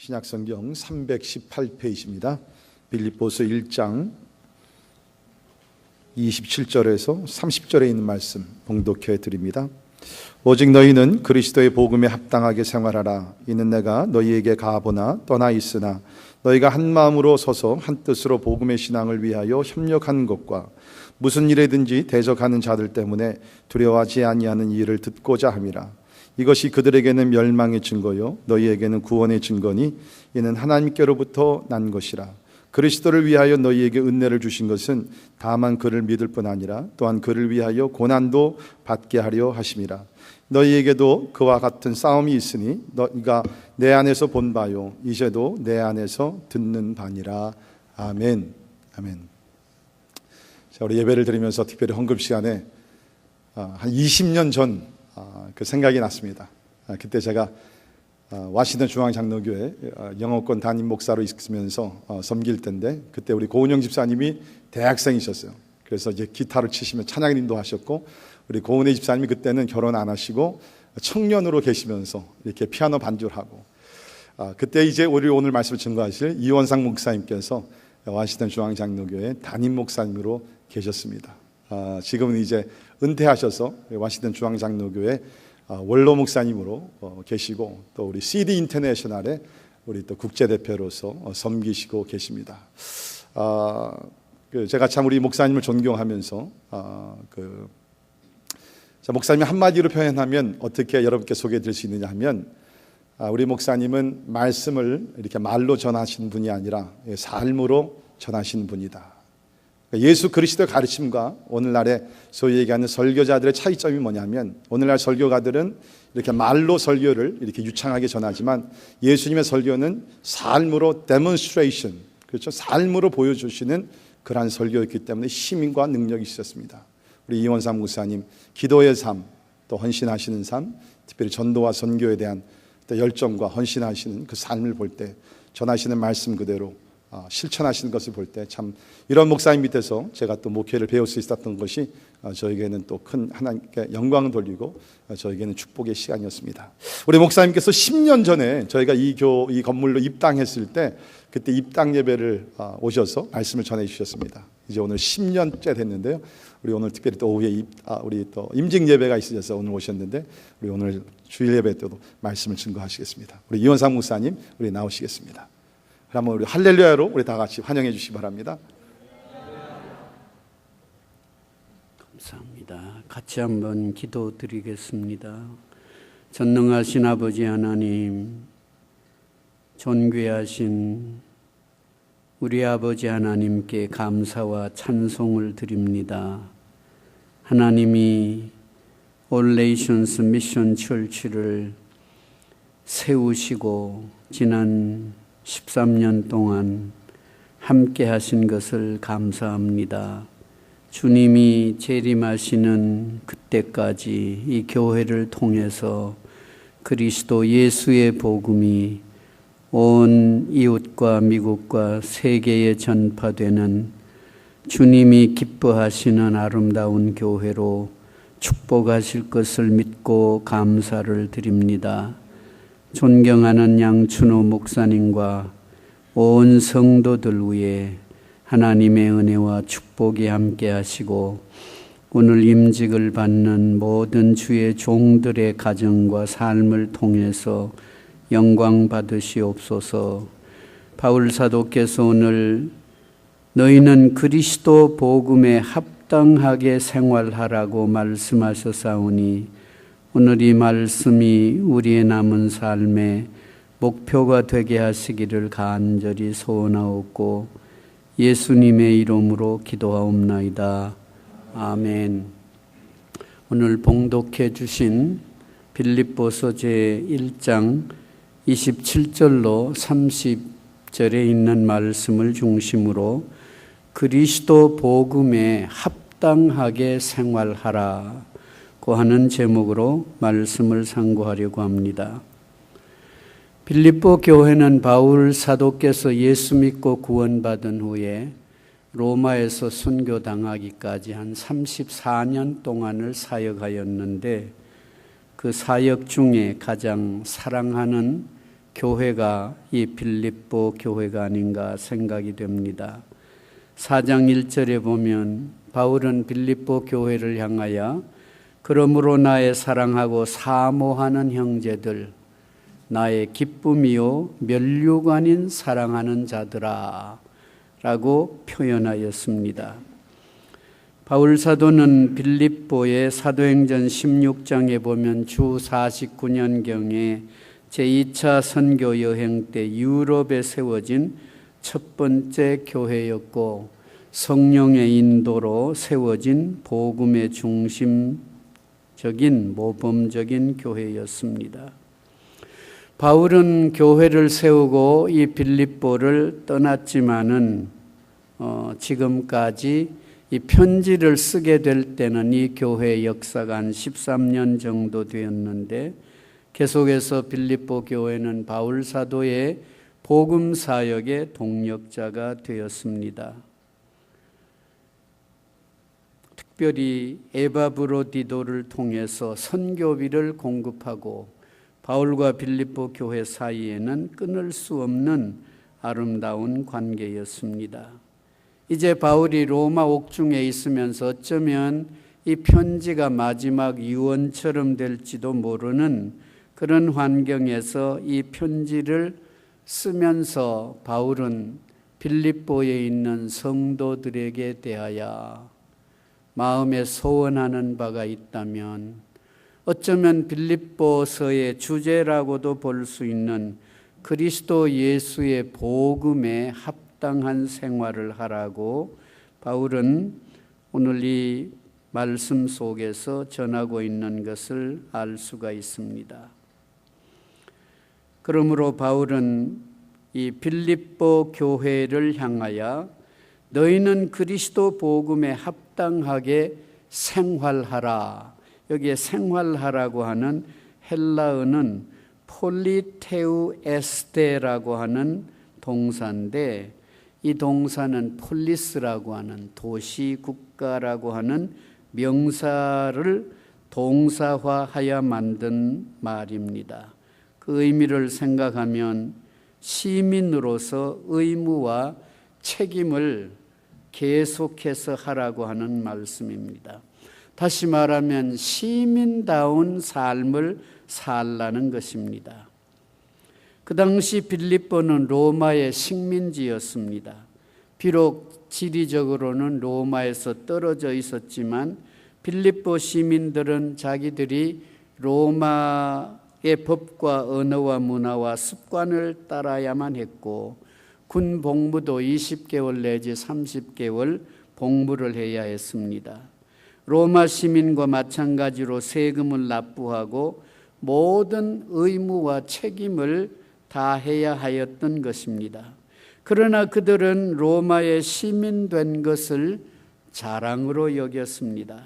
신약성경 318페이지입니다. 빌립보서 1장 27절에서 30절에 있는 말씀 봉독해 드립니다. 오직 너희는 그리스도의 복음에 합당하게 생활하라. 이는 내가 너희에게 가보나 떠나 있으나 너희가 한 마음으로 서서 한 뜻으로 복음의 신앙을 위하여 협력하는 것과 무슨 일에든지 대적하는 자들 때문에 두려워하지 아니하는 일을 듣고자 함이라. 이것이 그들에게는 멸망의 증거요 너희에게는 구원의 증거니 이는 하나님께로부터 난 것이라. 그리스도를 위하여 너희에게 은혜를 주신 것은 다만 그를 믿을 뿐 아니라 또한 그를 위하여 고난도 받게 하려 하심이라. 너희에게도 그와 같은 싸움이 있으니 너희가 내 안에서 본 바요 이제도 내 안에서 듣는 바니라. 아멘. 아멘. 자, 우리 예배를 드리면서 특별히 헌금 시간에 한 20년 전 그 생각이 났습니다. 그때 제가 와시던 중앙장로교회 영어권 담임 목사로 있으면서 섬길 때인데, 그때 우리 고은영 집사님이 대학생이셨어요. 그래서 이제 기타를 치시면 찬양 인도하셨고, 우리 고은혜 집사님이 그때는 결혼 안 하시고 청년으로 계시면서 이렇게 피아노 반주를 하고, 그때 이제 우리 오늘 말씀을 증거하실 이원상 목사님께서 와시던 중앙장로교회 담임 목사님으로 계셨습니다. 지금은 이제 은퇴하셔서 와시던 중앙장로교회 원로 목사님으로 계시고, 또 우리 CD 인터내셔널의 우리 또 국제대표로서 섬기시고 계십니다. 제가 참 우리 목사님을 존경하면서 목사님이 한마디로 표현하면 어떻게 여러분께 소개해 드릴 수 있느냐 하면, 우리 목사님은 말씀을 이렇게 말로 전하시는 분이 아니라 삶으로 전하시는 분이다. 예수 그리스도의 가르침과 오늘날의 소위 얘기하는 설교자들의 차이점이 뭐냐면, 오늘날 설교가들은 이렇게 말로 설교를 이렇게 유창하게 전하지만 예수님의 설교는 삶으로 demonstration, 그렇죠? 삶으로 보여주시는 그러한 설교였기 때문에 힘과 능력이 있었습니다. 우리 이원삼 목사님 기도의 삶, 또 헌신하시는 삶, 특별히 전도와 선교에 대한 열정과 헌신하시는 그 삶을 볼 때, 전하시는 말씀 그대로 실천하시는 것을 볼 때 참 이런 목사님 밑에서 제가 또 목회를 배울 수 있었던 것이 저에게는 또 큰 하나님께 영광을 돌리고 저에게는 축복의 시간이었습니다. 우리 목사님께서 10년 전에 저희가 이 건물로 입당했을 때, 그때 입당 예배를 오셔서 말씀을 전해 주셨습니다. 이제 오늘 10년째 됐는데요. 우리 오늘 특별히 또 오후에 우리 또 임직 예배가 있으셔서 오늘 오셨는데, 우리 오늘 주일 예배 때도 말씀을 증거하시겠습니다. 우리 이원상 목사님 우리 나오시겠습니다. 그러면 우리 할렐루야로 우리 다 같이 환영해 주시기 바랍니다. 감사합니다. 같이 한번 기도드리겠습니다. 전능하신 아버지 하나님, 존귀하신 우리 아버지 하나님께 감사와 찬송을 드립니다. 하나님이 All Nations Mission Church를 세우시고 지난 13년 동안 함께 하신 것을 감사합니다. 주님이 재림하시는 그때까지 이 교회를 통해서 그리스도 예수의 복음이 온 이웃과 미국과 세계에 전파되는 주님이 기뻐하시는 아름다운 교회로 축복하실 것을 믿고 감사를 드립니다. 존경하는 양춘호 목사님과 온 성도들 위에 하나님의 은혜와 축복이 함께 하시고, 오늘 임직을 받는 모든 주의 종들의 가정과 삶을 통해서 영광 받으시옵소서. 바울 사도께서 오늘 너희는 그리스도 복음에 합당하게 생활하라고 말씀하셨사오니, 오늘 이 말씀이 우리의 남은 삶의 목표가 되게 하시기를 간절히 소원하옵고 예수님의 이름으로 기도하옵나이다. 아멘. 오늘 봉독해 주신 빌립보서 제1장 27절로 30절에 있는 말씀을 중심으로 그리스도 복음에 합당하게 생활하라 고 하는 제목으로 말씀을 상고하려고 합니다. 빌립보 교회는 바울 사도께서 예수 믿고 구원받은 후에 로마에서 순교당하기까지 한 34년 동안을 사역하였는데, 그 사역 중에 가장 사랑하는 교회가 이 빌립보 교회가 아닌가 생각이 됩니다. 4장 1절에 보면 바울은 빌립보 교회를 향하여 그러므로 나의 사랑하고 사모하는 형제들, 나의 기쁨이요 면류관인 사랑하는 자들아 라고 표현하였습니다. 바울 사도는 빌립보의 사도행전 16장에 보면 주 49년경에 제2차 선교 여행 때 유럽에 세워진 첫 번째 교회였고 성령의 인도로 세워진 복음의 중심적인 모범적인 교회였습니다. 바울은 교회를 세우고 이 빌립보를 떠났지만은 지금까지 이 편지를 쓰게 될 때는 이 교회 역사가 한 13년 정도 되었는데 계속해서 빌립보 교회는 바울 사도의 복음 사역의 동력자가 되었습니다. 특별히 에바브로디도를 통해서 선교비를 공급하고 바울과 빌립보 교회 사이에는 끊을 수 없는 아름다운 관계였습니다. 이제 바울이 로마 옥중에 있으면서 어쩌면 이 편지가 마지막 유언처럼 될지도 모르는 그런 환경에서 이 편지를 쓰면서 바울은 빌립보에 있는 성도들에게 대하여 마음에 소원하는 바가 있다면 어쩌면 빌립보서의 주제라고도 볼 수 있는 그리스도 예수의 복음에 합당한 생활을 하라고 바울은 오늘 이 말씀 속에서 전하고 있는 것을 알 수가 있습니다. 그러므로 바울은 이 빌립보 교회를 향하여 너희는 그리스도 복음에 합당하게 생활하라. 여기에 생활하라고 하는 헬라어는 폴리테우 에스테라고 하는 동사인데 이 동사는 폴리스라고 하는 도시, 국가라고 하는 명사를 동사화하여 만든 말입니다. 그 의미를 생각하면 시민으로서 의무와 책임을 계속해서 하라고 하는 말씀입니다. 다시 말하면 시민다운 삶을 살라는 것입니다. 그 당시 빌립보는 로마의 식민지였습니다. 비록 지리적으로는 로마에서 떨어져 있었지만 빌립보 시민들은 자기들이 로마의 법과 언어와 문화와 습관을 따라야만 했고 군 복무도 20개월 내지 30개월 복무를 해야 했습니다. 로마 시민과 마찬가지로 세금을 납부하고 모든 의무와 책임을 다해야 하였던 것입니다. 그러나 그들은 로마의 시민된 것을 자랑으로 여겼습니다.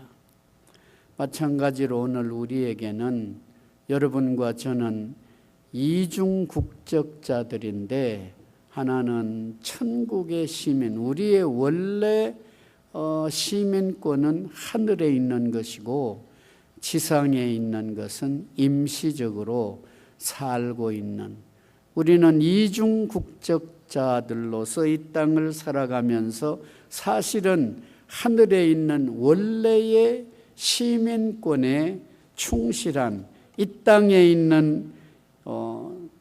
마찬가지로 오늘 우리에게는 여러분과 저는 이중 국적자들인데 하나는 천국의 시민, 우리의 원래 시민권은 하늘에 있는 것이고 지상에 있는 것은 임시적으로 살고 있는 우리는 이중 국적자들로서 이 땅을 살아가면서 사실은 하늘에 있는 원래의 시민권에 충실한 이 땅에 있는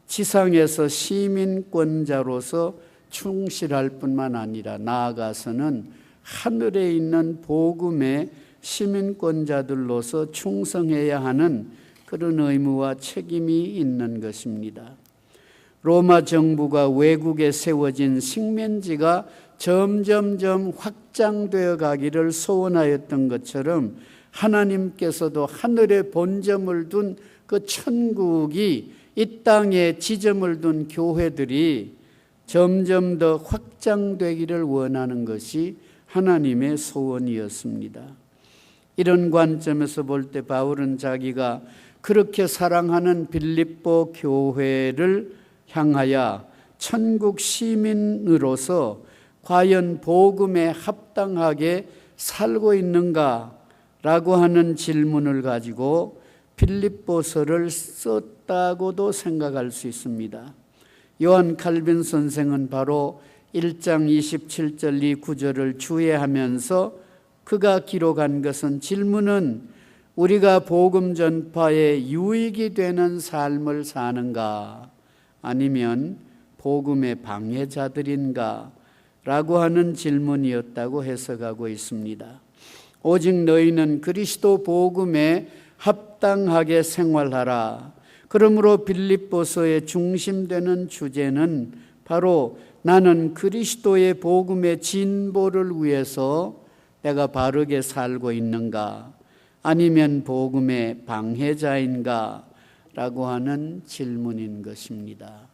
지상에서 시민권자로서 충실할 뿐만 아니라 나아가서는 하늘에 있는 복음의 시민권자들로서 충성해야 하는 그런 의무와 책임이 있는 것입니다. 로마 정부가 외국에 세워진 식민지가 점점점 확장되어 가기를 소원하였던 것처럼 하나님께서도 하늘에 본점을 둔 그 천국이 이 땅에 지점을 둔 교회들이 점점 더 확장되기를 원하는 것이 하나님의 소원이었습니다. 이런 관점에서 볼 때 바울은 자기가 그렇게 사랑하는 빌립보 교회를 향하여 천국 시민으로서 과연 복음에 합당하게 살고 있는가라고 하는 질문을 가지고 빌립보서를 썼다고도 생각할 수 있습니다. 요한 칼빈 선생은 바로 1장 27절 이 구절을 주의하면서 그가 기록한 것은, 질문은 우리가 복음 전파에 유익이 되는 삶을 사는가 아니면 복음의 방해자들인가 라고 하는 질문이었다고 해석하고 있습니다. 오직 너희는 그리스도 복음에 합당하게 생활하라. 그러므로 빌립보서의 중심되는 주제는 바로 나는 그리스도의 복음의 진보를 위해서 내가 바르게 살고 있는가 아니면 복음의 방해자인가 라고 하는 질문인 것입니다.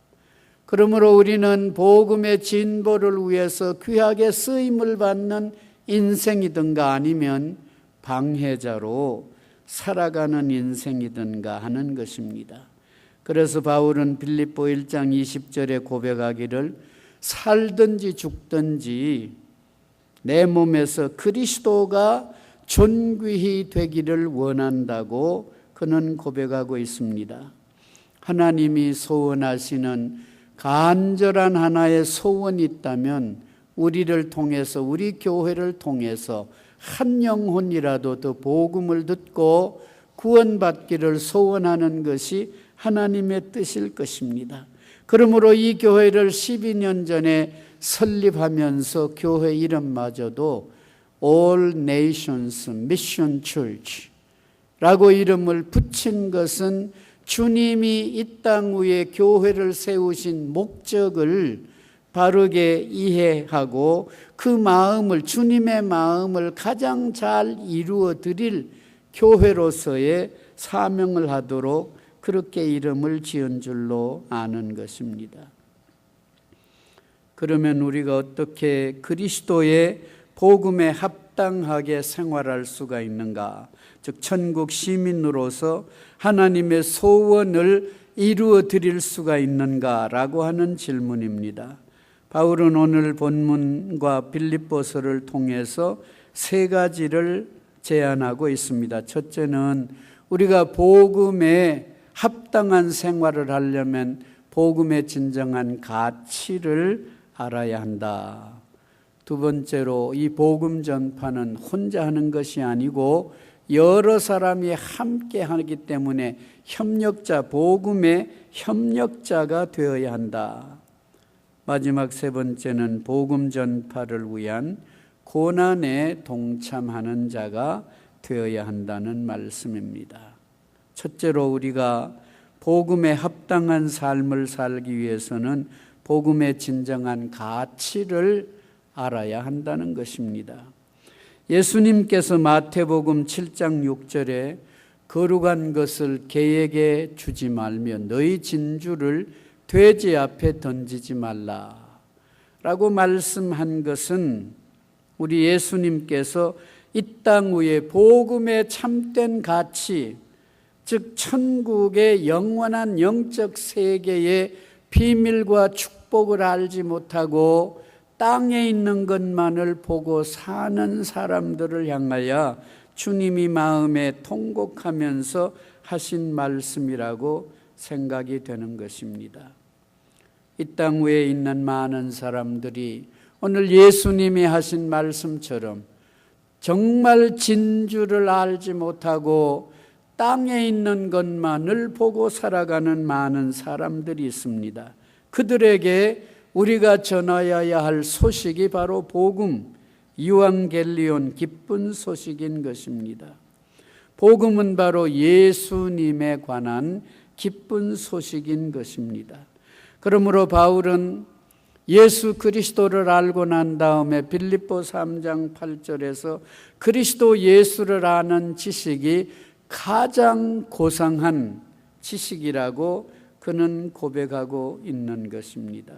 그러므로 우리는 복음의 진보를 위해서 귀하게 쓰임을 받는 인생이든가 아니면 방해자로 살아가는 인생이든가 하는 것입니다. 그래서 바울은 빌립보 1장 20절에 고백하기를, 살든지 죽든지 내 몸에서 그리스도가 존귀히 되기를 원한다고 그는 고백하고 있습니다. 하나님이 소원하시는 간절한 하나의 소원이 있다면 우리를 통해서, 우리 교회를 통해서 한 영혼이라도 더 복음을 듣고 구원받기를 소원하는 것이 하나님의 뜻일 것입니다. 그러므로 이 교회를 12년 전에 설립하면서 교회 이름마저도 All Nations Mission Church 라고 이름을 붙인 것은 주님이 이 땅 위에 교회를 세우신 목적을 바르게 이해하고 그 마음을, 주님의 마음을 가장 잘 이루어 드릴 교회로서의 사명을 하도록 그렇게 이름을 지은 줄로 아는 것입니다. 그러면 우리가 어떻게 그리스도의 복음에 합당하게 생활할 수가 있는가? 즉 천국 시민으로서 하나님의 소원을 이루어 드릴 수가 있는가라고 하는 질문입니다. 바울은 오늘 본문과 빌립보서를 통해서 세 가지를 제안하고 있습니다. 첫째는 우리가 복음에 합당한 생활을 하려면 복음의 진정한 가치를 알아야 한다. 두 번째로 이 복음 전파는 혼자 하는 것이 아니고 여러 사람이 함께 하기 때문에 협력자, 복음의 협력자가 되어야 한다. 마지막 세 번째는 복음 전파를 위한 고난에 동참하는 자가 되어야 한다는 말씀입니다. 첫째로 우리가 복음에 합당한 삶을 살기 위해서는 복음의 진정한 가치를 알아야 한다는 것입니다. 예수님께서 마태복음 7장 6절에 거룩한 것을 개에게 주지 말며 너희 진주를 돼지 앞에 던지지 말라 라고 말씀한 것은 우리 예수님께서 이 땅 위에 복음의 참된 가치, 즉 천국의 영원한 영적 세계의 비밀과 축복을 알지 못하고 땅에 있는 것만을 보고 사는 사람들을 향하여 주님이 마음에 통곡하면서 하신 말씀이라고 생각이 되는 것입니다. 이 땅 위에 있는 많은 사람들이 오늘 예수님이 하신 말씀처럼 정말 진주를 알지 못하고 땅에 있는 것만을 보고 살아가는 많은 사람들이 있습니다. 그들에게 우리가 전하여야 할 소식이 바로 복음, 이완겔리온, 기쁜 소식인 것입니다. 복음은 바로 예수님에 관한 기쁜 소식인 것입니다. 그러므로 바울은 예수 그리스도를 알고 난 다음에 빌립보 3장 8절에서 그리스도 예수를 아는 지식이 가장 고상한 지식이라고 그는 고백하고 있는 것입니다.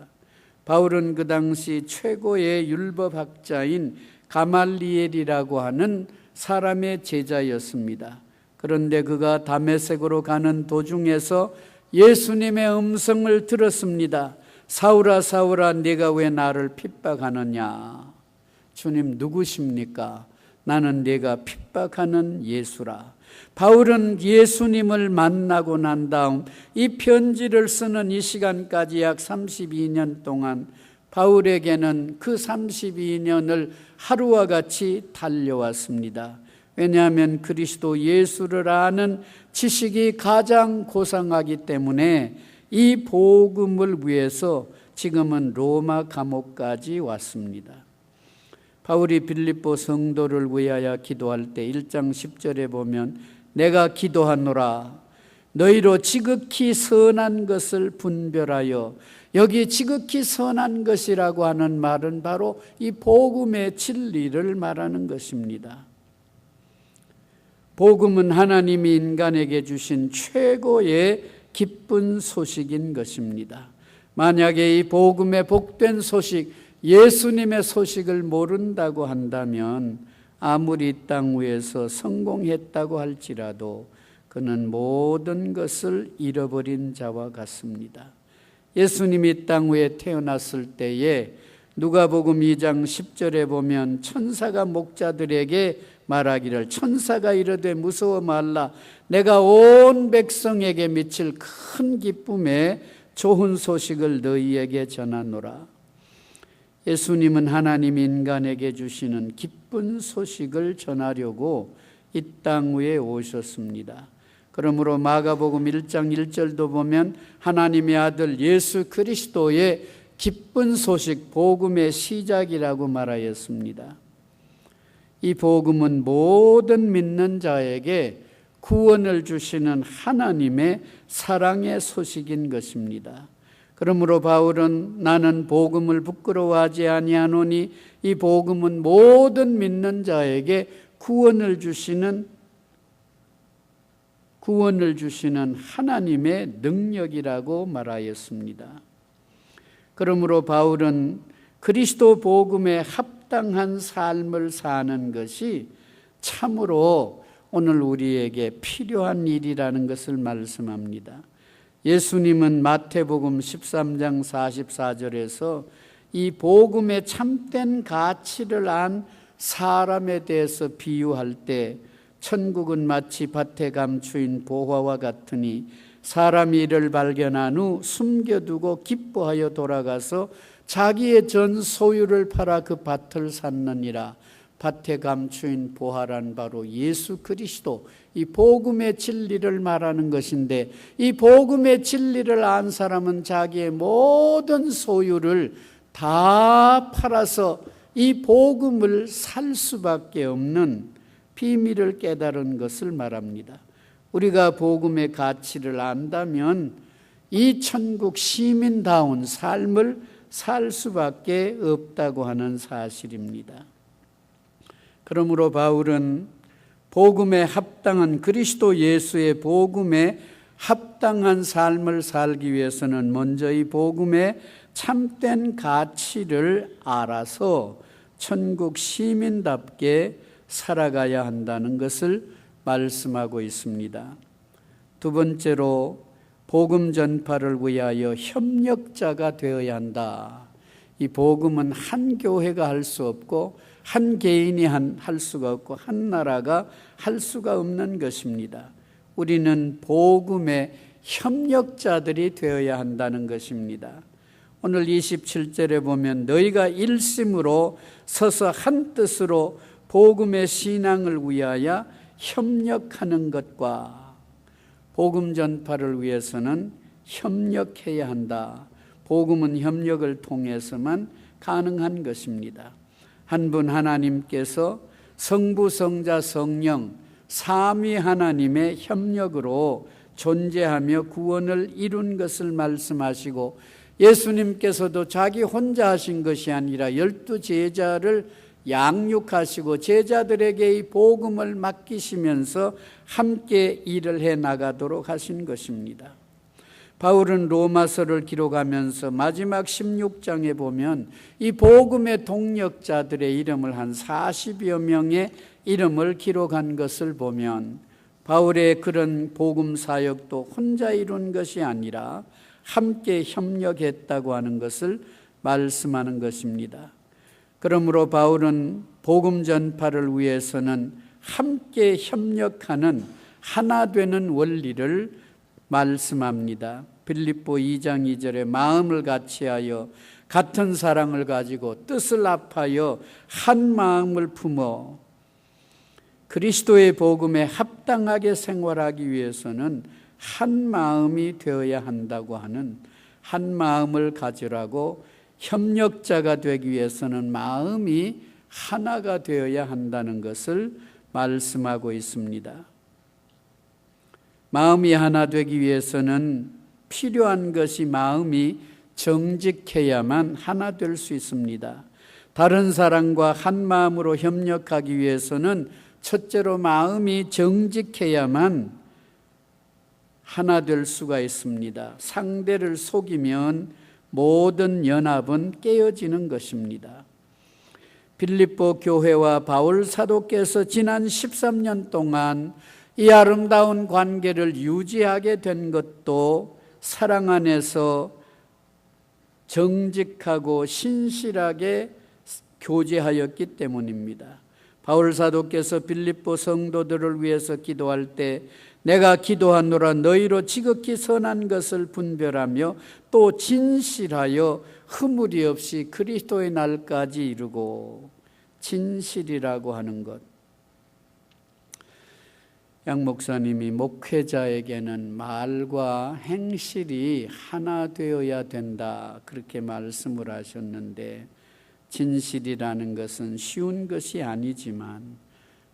바울은 그 당시 최고의 율법학자인 가말리엘이라고 하는 사람의 제자였습니다. 그런데 그가 다메섹으로 가는 도중에서 예수님의 음성을 들었습니다. 사울아 사울아 네가 왜 나를 핍박하느냐. 주님 누구십니까? 나는 네가 핍박하는 예수라. 바울은 예수님을 만나고 난 다음 이 편지를 쓰는 이 시간까지 약 32년 동안 바울에게는 그 32년을 하루와 같이 달려왔습니다. 왜냐하면 그리스도 예수를 아는 지식이 가장 고상하기 때문에 이 복음을 위해서 지금은 로마 감옥까지 왔습니다. 바울이 빌립보 성도를 위하여 기도할 때 1장 10절에 보면 내가 기도하노라 너희로 지극히 선한 것을 분별하여, 여기 지극히 선한 것이라고 하는 말은 바로 이 복음의 진리를 말하는 것입니다. 복음은 하나님이 인간에게 주신 최고의 기쁜 소식인 것입니다. 만약에 이 복음의 복된 소식, 예수님의 소식을 모른다고 한다면 아무리 이 땅 위에서 성공했다고 할지라도 그는 모든 것을 잃어버린 자와 같습니다. 예수님이 이 땅 위에 태어났을 때에 누가복음 2장 10절에 보면 천사가 목자들에게 말하기를, 천사가 이르되 무서워 말라, 내가 온 백성에게 미칠 큰 기쁨에 좋은 소식을 너희에게 전하노라. 예수님은 하나님 인간에게 주시는 기쁜 소식을 전하려고 이 땅 위에 오셨습니다. 그러므로 마가복음 1장 1절도 보면 하나님의 아들 예수 그리스도의 기쁜 소식, 복음의 시작이라고 말하였습니다. 이 복음은 모든 믿는 자에게 구원을 주시는 하나님의 사랑의 소식인 것입니다. 그러므로 바울은 나는 복음을 부끄러워하지 아니하노니 이 복음은 모든 믿는 자에게 구원을 주시는 하나님의 능력이라고 말하였습니다. 그러므로 바울은 그리스도 복음에 합당한 삶을 사는 것이 참으로 오늘 우리에게 필요한 일이라는 것을 말씀합니다. 예수님은 마태복음 13장 44절에서 이 복음의 참된 가치를 안 사람에 대해서 비유할 때 천국은 마치 밭에 감추인 보화와 같으니 사람이 이를 발견한 후 숨겨두고 기뻐하여 돌아가서 자기의 전 소유를 팔아 그 밭을 샀느니라. 밭에 감추인 보화란 바로 예수 그리스도, 이 복음의 진리를 말하는 것인데, 이 복음의 진리를 안 사람은 자기의 모든 소유를 다 팔아서 이 복음을 살 수밖에 없는 비밀을 깨달은 것을 말합니다. 우리가 복음의 가치를 안다면 이 천국 시민다운 삶을 살 수밖에 없다고 하는 사실입니다. 그러므로 바울은 복음에 합당한, 그리스도 예수의 복음에 합당한 삶을 살기 위해서는 먼저 이 복음의 참된 가치를 알아서 천국 시민답게 살아가야 한다는 것을 말씀하고 있습니다. 두 번째로 복음 전파를 위하여 협력자가 되어야 한다. 이 복음은 한 교회가 할 수 없고 한 개인이 할 수가 없고 한 나라가 할 수가 없는 것입니다. 우리는 복음의 협력자들이 되어야 한다는 것입니다. 오늘 27절에 보면 너희가 일심으로 서서 한 뜻으로 복음의 신앙을 위하여 협력하는 것과, 복음 전파를 위해서는 협력해야 한다. 복음은 협력을 통해서만 가능한 것입니다. 한 분 하나님께서 성부, 성자, 성령 삼위 하나님의 협력으로 존재하며 구원을 이룬 것을 말씀하시고, 예수님께서도 자기 혼자 하신 것이 아니라 12 제자를 양육하시고 제자들에게 이 복음을 맡기시면서 함께 일을 해 나가도록 하신 것입니다. 바울은 로마서를 기록하면서 마지막 16장에 보면 이 복음의 동력자들의 이름을 한 40여 명의 이름을 기록한 것을 보면 바울의 그런 복음 사역도 혼자 이룬 것이 아니라 함께 협력했다고 하는 것을 말씀하는 것입니다. 그러므로 바울은 복음 전파를 위해서는 함께 협력하는 하나 되는 원리를 말씀합니다. 빌립보 2장 2절에 마음을 같이하여 같은 사랑을 가지고 뜻을 합하여 한 마음을 품어 그리스도의 복음에 합당하게 생활하기 위해서는 한 마음이 되어야 한다고 하는, 한 마음을 가지라고, 협력자가 되기 위해서는 마음이 하나가 되어야 한다는 것을 말씀하고 있습니다. 마음이 하나 되기 위해서는 필요한 것이 마음이 정직해야만 하나 될 수 있습니다. 다른 사람과 한 마음으로 협력하기 위해서는 첫째로 마음이 정직해야만 하나 될 수가 있습니다. 상대를 속이면 모든 연합은 깨어지는 것입니다. 빌립보 교회와 바울 사도께서 지난 13년 동안 이 아름다운 관계를 유지하게 된 것도 사랑 안에서 정직하고 신실하게 교제하였기 때문입니다. 바울 사도께서 빌립보 성도들을 위해서 기도할 때 내가 기도하노라 너희로 지극히 선한 것을 분별하며 또 진실하여 허물이 없이 그리스도의 날까지 이루고, 진실이라고 하는 것. 양 목사님이 목회자에게는 말과 행실이 하나 되어야 된다 그렇게 말씀을 하셨는데, 진실이라는 것은 쉬운 것이 아니지만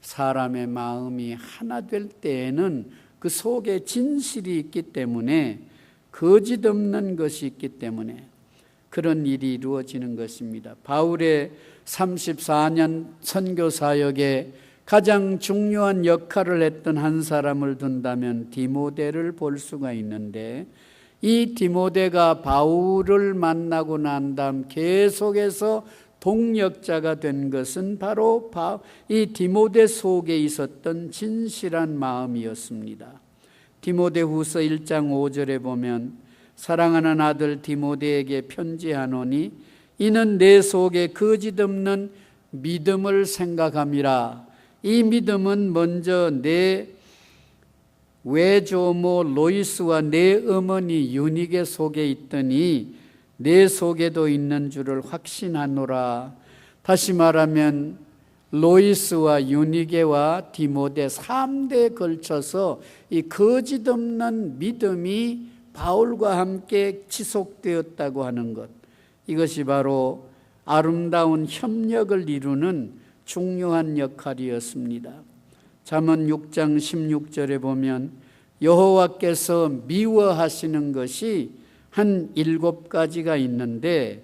사람의 마음이 하나 될 때에는 그 속에 진실이 있기 때문에, 거짓 없는 것이 있기 때문에 그런 일이 이루어지는 것입니다. 바울의 34년 선교 사역에 가장 중요한 역할을 했던 한 사람을 둔다면 디모데를 볼 수가 있는데, 이 디모데가 바울을 만나고 난 다음 계속해서 동역자가 된 것은 바로 이 디모데 속에 있었던 진실한 마음이었습니다. 디모데후서 1장 5절에 보면 사랑하는 아들 디모데에게 편지하노니 이는 내 속에 거짓 없는 믿음을 생각함이라. 이 믿음은 먼저 내 외조모 로이스와 내 어머니 유니게 속에 있더니 내 속에도 있는 줄을 확신하노라. 다시 말하면 로이스와 유니게와 디모데 3대에 걸쳐서 이 거짓 없는 믿음이 바울과 함께 지속되었다고 하는 것, 이것이 바로 아름다운 협력을 이루는 중요한 역할이었습니다. 잠언 6장 16절에 보면 여호와께서 미워하시는 것이 한 7가지가 있는데,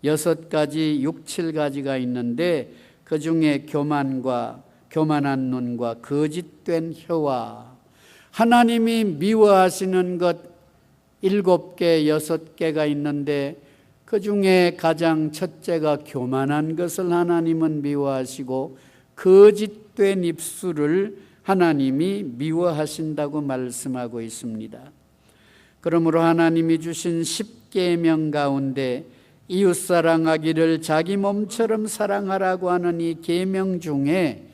6가지, 6, 7가지가 있는데 그 중에 교만한 눈과 거짓된 혀와, 하나님이 미워하시는 것 7개, 6개가 있는데 그 중에 가장 첫째가 교만한 것을 하나님은 미워하시고 거짓된 입술을 하나님이 미워하신다고 말씀하고 있습니다. 그러므로 하나님이 주신 10계명 가운데 이웃사랑하기를 자기 몸처럼 사랑하라고 하는 이 계명 중에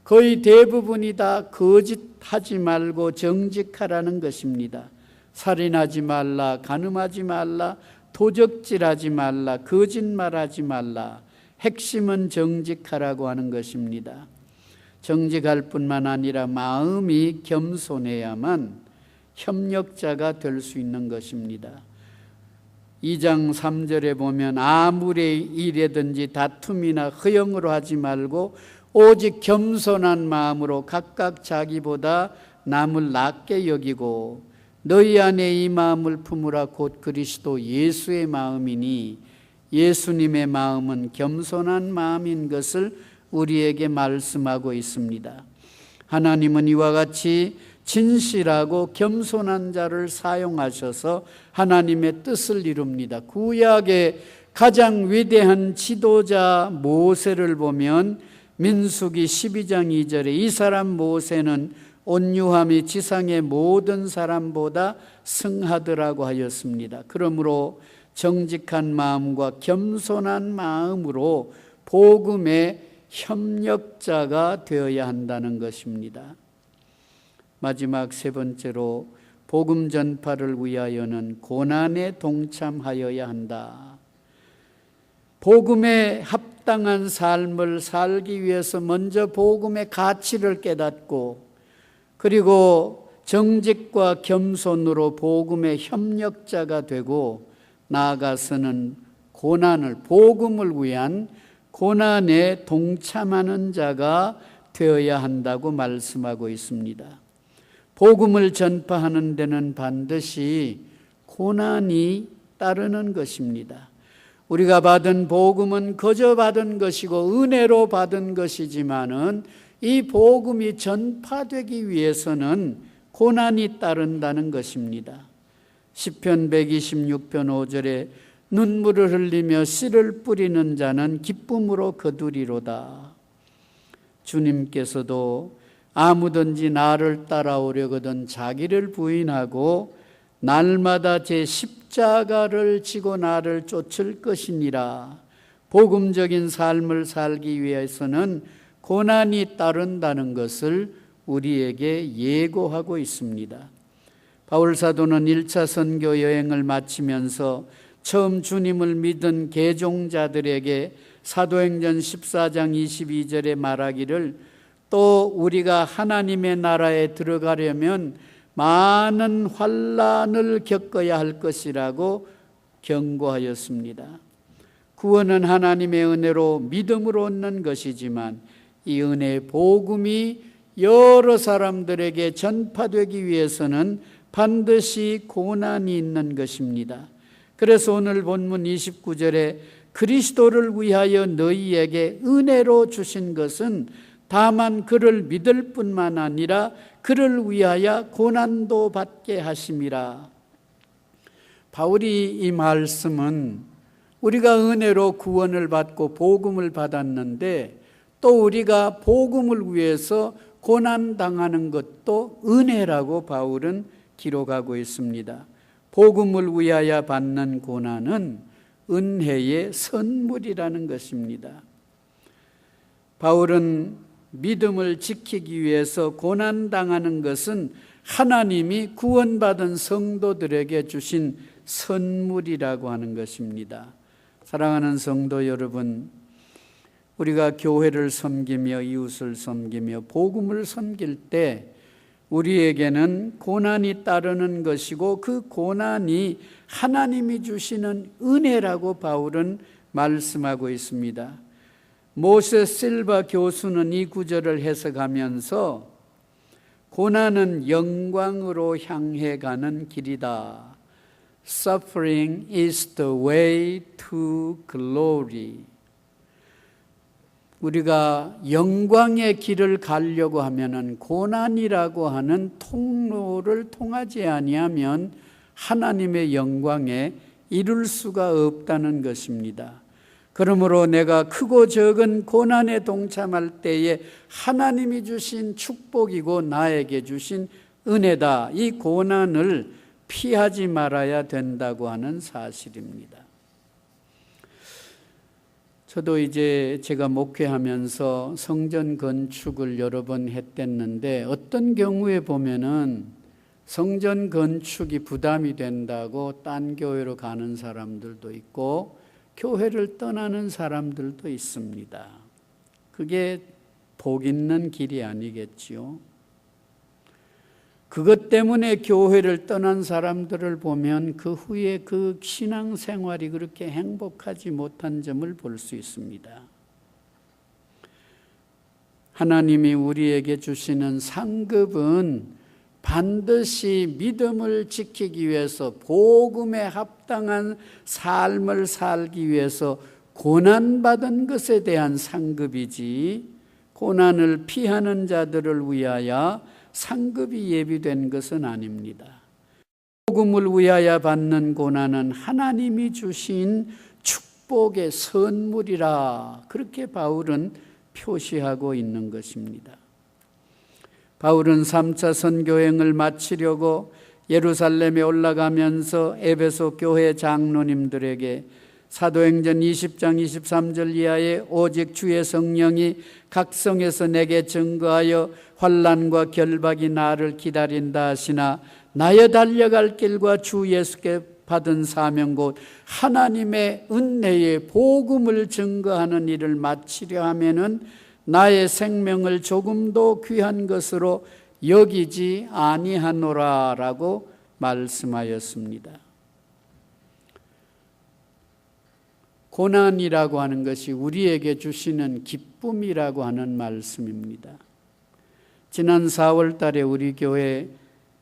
거의 대부분이 다 거짓하지 말고 정직하라는 것입니다. 살인하지 말라, 간음하지 말라, 도적질하지 말라, 거짓말하지 말라. 핵심은 정직하라고 하는 것입니다. 정직할 뿐만 아니라 마음이 겸손해야만 협력자가 될 수 있는 것입니다. 2장 3절에 보면 아무리 일이든지 다툼이나 허영으로 하지 말고 오직 겸손한 마음으로 각각 자기보다 남을 낮게 여기고 너희 안에 이 마음을 품으라. 곧 그리스도 예수의 마음이니, 예수님의 마음은 겸손한 마음인 것을 우리에게 말씀하고 있습니다. 하나님은 이와 같이 진실하고 겸손한 자를 사용하셔서 하나님의 뜻을 이룹니다. 구약의 가장 위대한 지도자 모세를 보면 민수기 12장 2절에 이 사람 모세는 온유함이 지상의 모든 사람보다 승하더라고 하였습니다. 그러므로 정직한 마음과 겸손한 마음으로 복음의 협력자가 되어야 한다는 것입니다. 마지막 세 번째로 복음 전파를 위하여는 고난에 동참하여야 한다. 복음에 합당한 삶을 살기 위해서 먼저 복음의 가치를 깨닫고 그리고 정직과 겸손으로 복음의 협력자가 되고 나아가서는 고난을, 복음을 위한 고난에 동참하는 자가 되어야 한다고 말씀하고 있습니다. 복음을 전파하는 데는 반드시 고난이 따르는 것입니다. 우리가 받은 복음은 거저 받은 것이고 은혜로 받은 것이지만은 이 복음이 전파되기 위해서는 고난이 따른다는 것입니다. 시편 126편 5절에 눈물을 흘리며 씨를 뿌리는 자는 기쁨으로 거두리로다. 주님께서도 아무든지 나를 따라오려거든 자기를 부인하고 날마다 제 십자가를 지고 나를 쫓을 것이니라. 복음적인 삶을 살기 위해서는 고난이 따른다는 것을 우리에게 예고하고 있습니다. 바울 사도는 1차 선교 여행을 마치면서 처음 주님을 믿은 개종자들에게 사도행전 14장 22절에 말하기를 또 우리가 하나님의 나라에 들어가려면 많은 환난을 겪어야 할 것이라고 경고하였습니다. 구원은 하나님의 은혜로 믿음으로 얻는 것이지만 이 은혜의 복음이 여러 사람들에게 전파되기 위해서는 반드시 고난이 있는 것입니다. 그래서 오늘 본문 29절에 그리스도를 위하여 너희에게 은혜로 주신 것은 다만 그를 믿을 뿐만 아니라 그를 위하여 고난도 받게 하심이라. 바울이 이 말씀은 우리가 은혜로 구원을 받고 복음을 받았는데 또 우리가 복음을 위해서 고난당하는 것도 은혜라고 바울은 기록하고 있습니다. 복음을 위하여 받는 고난은 은혜의 선물이라는 것입니다. 바울은 믿음을 지키기 위해서 고난당하는 것은 하나님이 구원받은 성도들에게 주신 선물이라고 하는 것입니다. 사랑하는 성도 여러분, 우리가 교회를 섬기며 이웃을 섬기며 복음을 섬길 때 우리에게는 고난이 따르는 것이고 그 고난이 하나님이 주시는 은혜라고 바울은 말씀하고 있습니다. 모세 실바 교수는 이 구절을 해석하면서 고난은 영광으로 향해 가는 길이다. Suffering is the way to glory. 우리가 영광의 길을 가려고 하면은 고난이라고 하는 통로를 통하지 아니하면 하나님의 영광에 이룰 수가 없다는 것입니다. 그러므로 내가 크고 적은 고난에 동참할 때에 하나님이 주신 축복이고 나에게 주신 은혜다. 이 고난을 피하지 말아야 된다고 하는 사실입니다. 저도 이제 제가 목회하면서 성전 건축을 여러 번 했댔는데 어떤 경우에 보면은 성전 건축이 부담이 된다고 딴 교회로 가는 사람들도 있고 교회를 떠나는 사람들도 있습니다. 그게 복 있는 길이 아니겠지요. 그것 때문에 교회를 떠난 사람들을 보면 그 후에 그 신앙생활이 그렇게 행복하지 못한 점을 볼 수 있습니다. 하나님이 우리에게 주시는 상급은 반드시 믿음을 지키기 위해서 복음에 합당한 삶을 살기 위해서 고난받은 것에 대한 상급이지 고난을 피하는 자들을 위하여 상급이 예비된 것은 아닙니다. 복음을 위하여 받는 고난은 하나님이 주신 축복의 선물이라 그렇게 바울은 표시하고 있는 것입니다. 바울은 3차 선교행을 마치려고 예루살렘에 올라가면서 에베소 교회 장로님들에게 사도행전 20장 23절 이하에 오직 주의 성령이 각성해서 내게 증거하여 환난과 결박이 나를 기다린다 하시나 나의 달려갈 길과 주 예수께 받은 사명 곧 하나님의 은혜의 복음을 증거하는 일을 마치려 하면은 나의 생명을 조금도 귀한 것으로 여기지 아니하노라라고 말씀하였습니다. 고난이라고 하는 것이 우리에게 주시는 기쁨이라고 하는 말씀입니다. 지난 4월 달에 우리 교회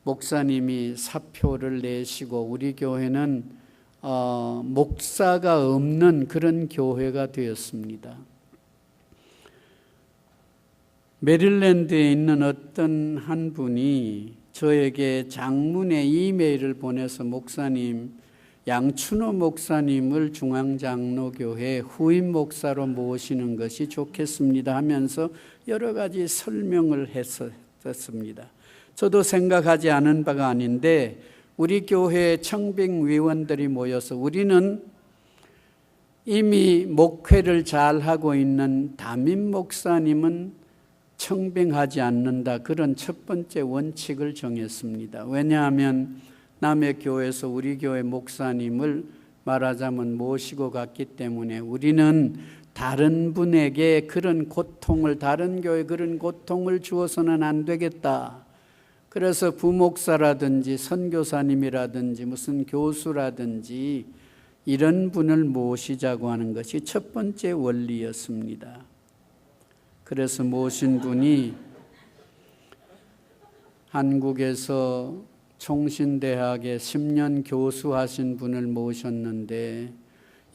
목사님이 사표를 내시고 우리 교회는 목사가 없는 그런 교회가 되었습니다. 메릴랜드에 있는 어떤 한 분이 저에게 장문의 이메일을 보내서 목사님, 양춘호 목사님을 중앙장로교회 후임 목사로 모시는 것이 좋겠습니다 하면서 여러 가지 설명을 했었습니다. 저도 생각하지 않은 바가 아닌데 우리 교회 청빙위원들이 모여서 우리는 이미 목회를 잘하고 있는 담임 목사님은 청빙하지 않는다, 그런 첫 번째 원칙을 정했습니다. 왜냐하면 남의 교회에서 우리 교회 목사님을 말하자면 모시고 갔기 때문에 우리는 다른 분에게 그런 고통을, 다른 교회에 그런 고통을 주어서는 안 되겠다. 그래서 부목사라든지 선교사님이라든지 무슨 교수라든지 이런 분을 모시자고 하는 것이 첫 번째 원리였습니다. 그래서 모신 분이 한국에서 총신대학에 10년 교수하신 분을 모셨는데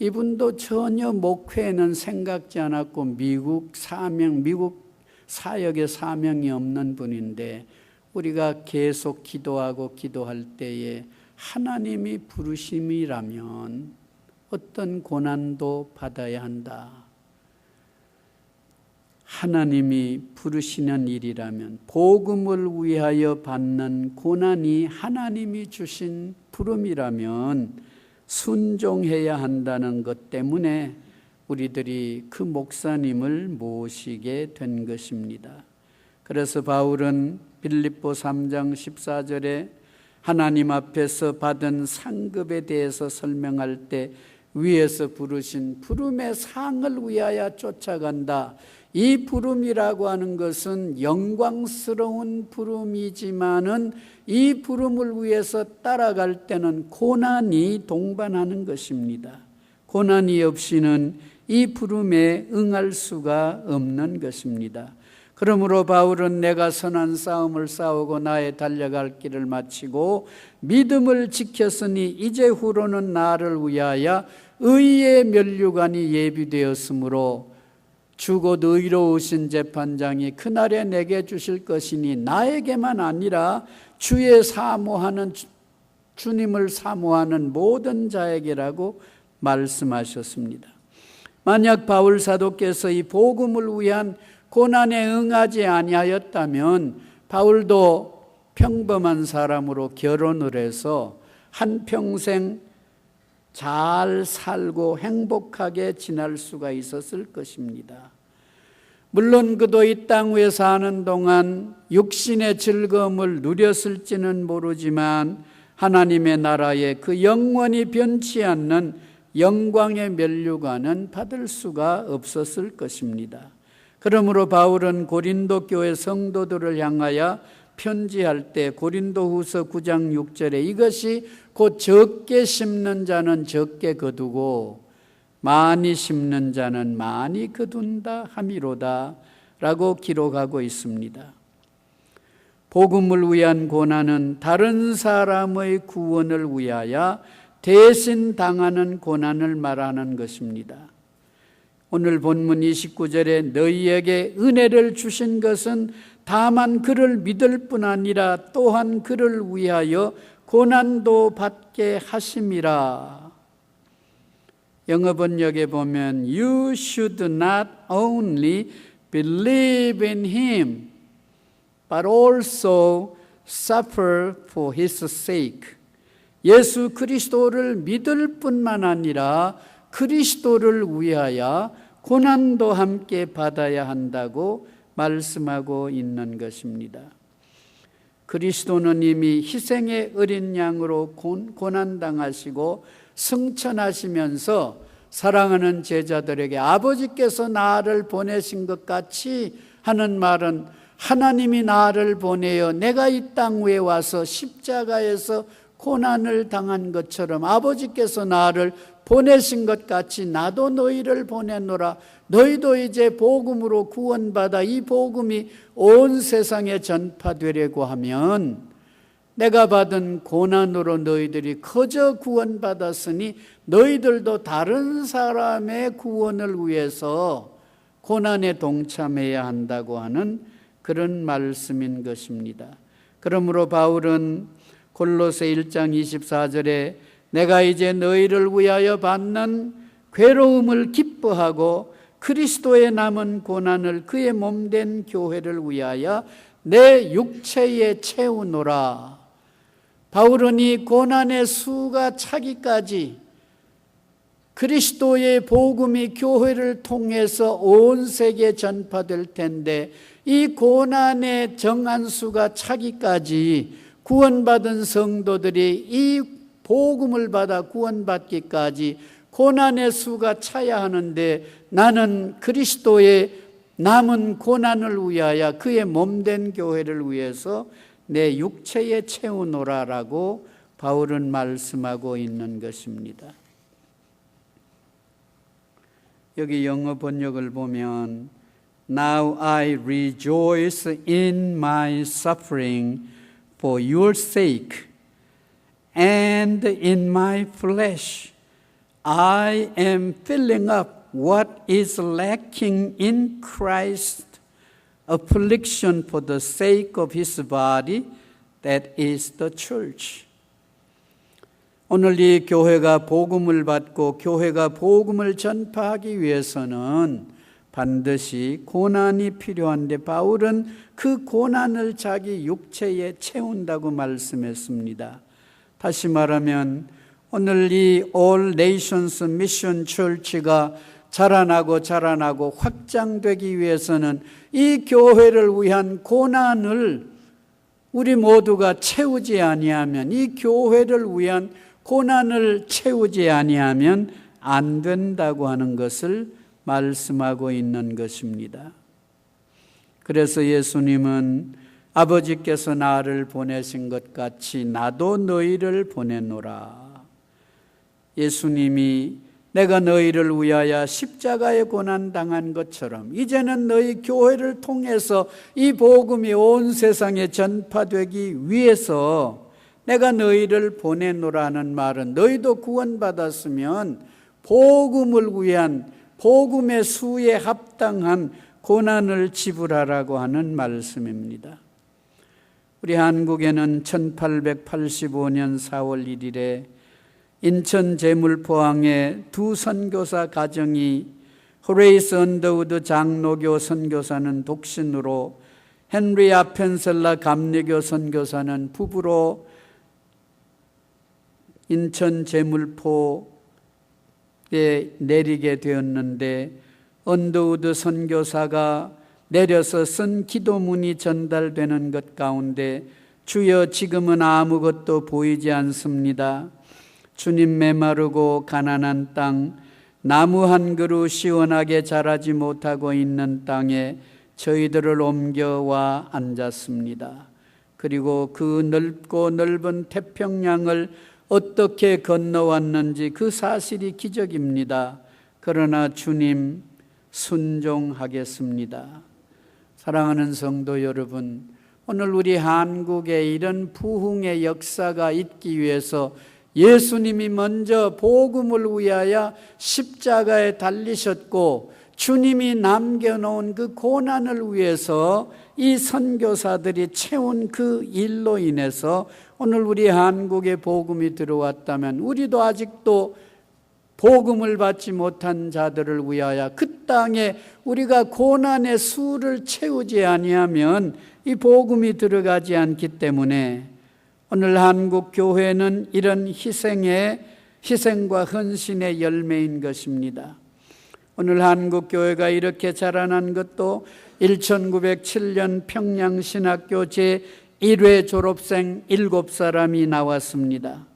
이분도 전혀 목회에는 생각지 않았고 미국 사역에 사명이 없는 분인데 우리가 계속 기도하고 기도할 때에 하나님이 부르심이라면 어떤 고난도 받아야 한다. 하나님이 부르시는 일이라면, 복음을 위하여 받는 고난이 하나님이 주신 부름이라면 순종해야 한다는 것 때문에 우리들이 그 목사님을 모시게 된 것입니다. 그래서 바울은 빌립보 3장 14절에 하나님 앞에서 받은 상급에 대해서 설명할 때 위에서 부르신 부름의 상을 위하여 쫓아간다. 이 부름이라고 하는 것은 영광스러운 부름이지만은 이 부름을 위해서 따라갈 때는 고난이 동반하는 것입니다. 고난이 없이는 이 부름에 응할 수가 없는 것입니다. 그러므로 바울은 내가 선한 싸움을 싸우고 나의 달려갈 길을 마치고 믿음을 지켰으니 이제 후로는 나를 위하여 의의 면류관이 예비되었으므로 주곧 의로우신 재판장이 그날에 내게 주실 것이니 나에게만 아니라 주님을 사모하는 모든 자에게라고 말씀하셨습니다. 만약 바울 사도께서 이 복음을 위한 고난에 응하지 아니하였다면 바울도 평범한 사람으로 결혼을 해서 한평생 잘 살고 행복하게 지날 수가 있었을 것입니다. 물론 그도 이 땅 위에 사는 동안 육신의 즐거움을 누렸을지는 모르지만 하나님의 나라에 그 영원히 변치 않는 영광의 면류관은 받을 수가 없었을 것입니다. 그러므로 바울은 고린도 교회 성도들을 향하여 편지할 때 고린도후서 9장 6절에 이것이 곧 적게 심는 자는 적게 거두고 많이 심는 자는 많이 거둔다 함이로다 라고 기록하고 있습니다. 복음을 위한 고난은 다른 사람의 구원을 위하여 대신 당하는 고난을 말하는 것입니다. 오늘 본문 29절에 너희에게 은혜를 주신 것은 다만 그를 믿을 뿐 아니라 또한 그를 위하여 고난도 받게 하심이라. 영어 번역에 보면 You should not only believe in him but also suffer for his sake. 예수 그리스도를 믿을 뿐만 아니라 그리스도를 위하여 고난도 함께 받아야 한다고 말씀하고 있는 것입니다. 그리스도는 이미 희생의 어린 양으로 고난당하시고 승천하시면서 사랑하는 제자들에게 아버지께서 나를 보내신 것 같이 하는 말은 하나님이 나를 보내어 내가 이 땅 위에 와서 십자가에서 고난을 당한 것처럼 아버지께서 나를 보내신 것 같이 나도 너희를 보내노라. 너희도 이제 복음으로 구원받아 이 복음이 온 세상에 전파되려고 하면 내가 받은 고난으로 너희들이 거저 구원받았으니 너희들도 다른 사람의 구원을 위해서 고난에 동참해야 한다고 하는 그런 말씀인 것입니다. 그러므로 바울은 골로새 1장 24절에 내가 이제 너희를 위하여 받는 괴로움을 기뻐하고 그리스도의 남은 고난을 그의 몸된 교회를 위하여 내 육체에 채우노라. 바울은 이 고난의 수가 차기까지 그리스도의 복음이 교회를 통해서 온 세계에 전파될 텐데 이 고난의 정한 수가 차기까지 구원받은 성도들이 이 복음을 받아 구원받기까지 고난의 수가 차야 하는데 나는 그리스도의 남은 고난을 위하여 그의 몸된 교회를 위해서 내 육체에 채우노라라고 바울은 말씀하고 있는 것입니다. 여기 영어 번역을 보면 Now I rejoice in my suffering for your sake, and in my flesh I am filling up what is lacking in Christ's affliction for the sake of his body, that is the church. 오늘 이 교회가 복음을 받고 교회가 복음을 전파하기 위해서는 반드시 고난이 필요한데 바울은 그 고난을 자기 육체에 채운다고 말씀했습니다. 다시 말하면 오늘 이 All Nations Mission Church가 자라나고 확장되기 위해서는 이 교회를 위한 고난을 우리 모두가 채우지 아니하면, 이 교회를 위한 고난을 채우지 아니하면 안 된다고 하는 것을 말씀하고 있는 것입니다. 그래서 예수님은 아버지께서 나를 보내신 것 같이 나도 너희를 보내노라. 예수님이 내가 너희를 위하여 십자가에 고난당한 것처럼 이제는 너희 교회를 통해서 이 복음이 온 세상에 전파되기 위해서 내가 너희를 보내노라는 말은 너희도 구원받았으면 복음을 위한 복음의 수에 합당한 고난을 지불하라고 하는 말씀입니다. 우리 한국에는 1885년 4월 1일에 인천 제물포항의 두 선교사 가정이 호레이스 언더우드 장로교 선교사는 독신으로 헨리 아펜셀라 감리교 선교사는 부부로 인천 제물포에 내리게 되었는데 언더우드 선교사가 내려서 쓴 기도문이 전달되는 것 가운데 주여 지금은 아무것도 보이지 않습니다. 주님 메마르고 가난한 땅, 나무 한 그루 시원하게 자라지 못하고 있는 땅에 저희들을 옮겨와 앉았습니다. 그리고 그 넓고 넓은 태평양을 어떻게 건너왔는지 그 사실이 기적입니다. 그러나 주님 순종하겠습니다. 사랑하는 성도 여러분, 오늘 우리 한국에 이런 부흥의 역사가 있기 위해서 예수님이 먼저 복음을 위하여 십자가에 달리셨고 주님이 남겨놓은 그 고난을 위해서 이 선교사들이 채운 그 일로 인해서 오늘 우리 한국에 복음이 들어왔다면 우리도 아직도 복음을 받지 못한 자들을 위하여 그 땅에 우리가 고난의 수를 채우지 아니하면 이 복음이 들어가지 않기 때문에 오늘 한국 교회는 이런 희생과 헌신의 열매인 것입니다. 오늘 한국교회가 이렇게 자라난 것도 1907년 평양신학교 제1회 졸업생 7사람이 나왔습니다.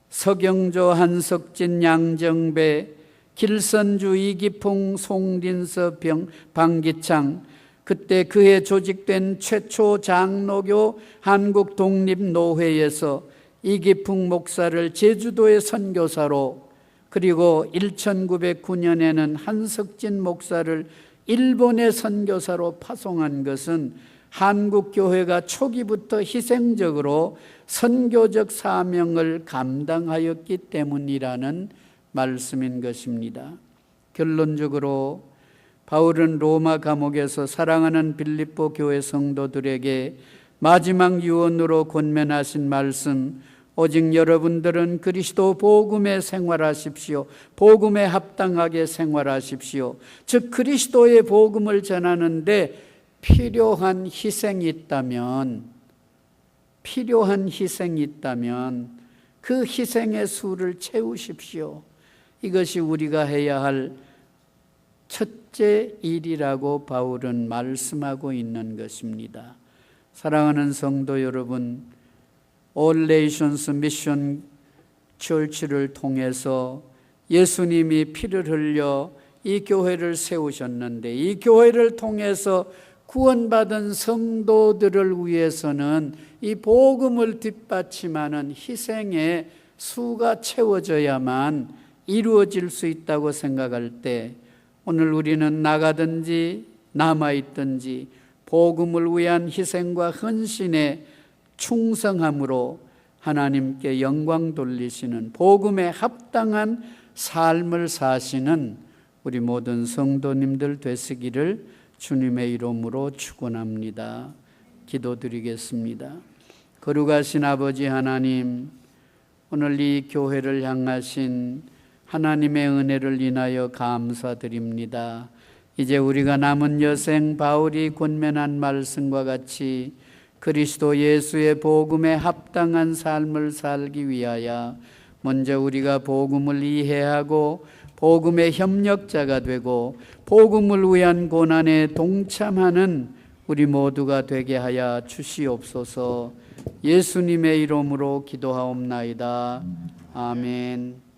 서경조, 한석진, 양정배, 길선주, 이기풍, 송린서, 방기창, 그때 그해 조직된 최초 장로교 한국독립노회에서 이기풍 목사를 제주도의 선교사로, 그리고 1909년에는 한석진 목사를 일본의 선교사로 파송한 것은 한국교회가 초기부터 희생적으로 선교적 사명을 감당하였기 때문이라는 말씀인 것입니다. 결론적으로 바울은 로마 감옥에서 사랑하는 빌립보 교회 성도들에게 마지막 유언으로 권면하신 말씀, 오직 여러분들은 그리스도 복음에 생활하십시오. 복음에 합당하게 생활하십시오. 즉 그리스도의 복음을 전하는데 필요한 희생이 있다면 그 희생의 수를 채우십시오. 이것이 우리가 해야 할 첫째 일이라고 바울은 말씀하고 있는 것입니다. 사랑하는 성도 여러분, All Nations Mission Church를 통해서 예수님이 피를 흘려 이 교회를 세우셨는데, 이 교회를 통해서 구원받은 성도들을 위해서는 이 복음을 뒷받침하는 희생의 수가 채워져야만 이루어질 수 있다고 생각할 때, 오늘 우리는 나가든지 남아있든지 복음을 위한 희생과 헌신에 충성함으로 하나님께 영광 돌리시는 복음에 합당한 삶을 사시는 우리 모든 성도님들 되시기를 주님의 이름으로 축원합니다. 기도드리겠습니다. 거룩하신 아버지 하나님, 오늘 이 교회를 향하신 하나님의 은혜를 인하여 감사드립니다. 이제 우리가 남은 여생 바울이 권면한 말씀과 같이 그리스도 예수의 복음에 합당한 삶을 살기 위하여 먼저 우리가 복음을 이해하고 복음의 협력자가 되고 복음을 위한 고난에 동참하는 우리 모두가 되게 하여 주시옵소서. 예수님의 이름으로 기도하옵나이다. 아멘.